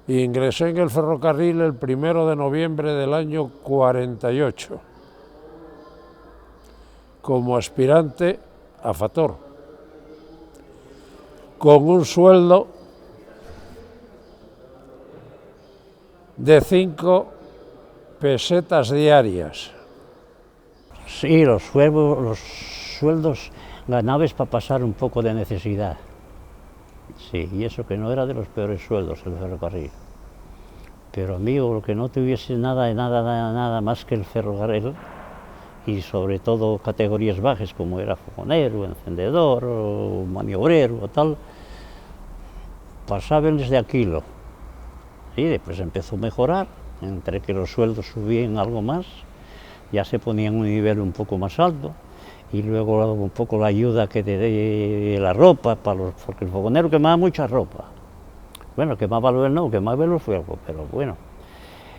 Ingresé en el ferrocarril el 1 de noviembre del año 48, como aspirante a factor, con un sueldo de 5 pesetas diarias. Sí, los sueldos ganabas para pasar un poco de necesidad. Sí, y eso que no era de los peores sueldos el ferrocarril. Pero amigo, lo que no tuviese nada más que el ferrocarril, y sobre todo categorías bajas como era fogonero, encendedor o maniobrero o tal, pasabanles de aquilo. Y después empezó a mejorar, entre que los sueldos subían algo más, ya se ponían un nivel un poco más alto, y luego un poco la ayuda que de la ropa, porque el fogonero quemaba mucha ropa. Bueno, quemaba luego no, quemaba los fuegos, pero bueno.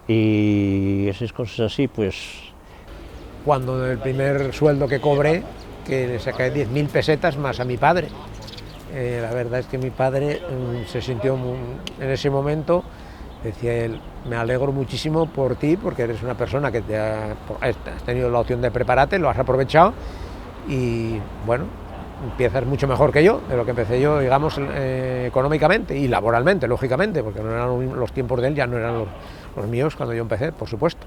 Y esas cosas así, pues... Cuando el primer sueldo que cobré, que le saqué 10.000 pesetas más a mi padre. La verdad es que mi padre se sintió en ese momento, decía él, me alegro muchísimo por ti, porque eres una persona que has tenido la opción de prepararte, lo has aprovechado y bueno, empiezas mucho mejor que yo, de lo que empecé yo, digamos, económicamente y laboralmente, lógicamente, porque no eran los tiempos de él, ya no eran los míos cuando yo empecé, por supuesto.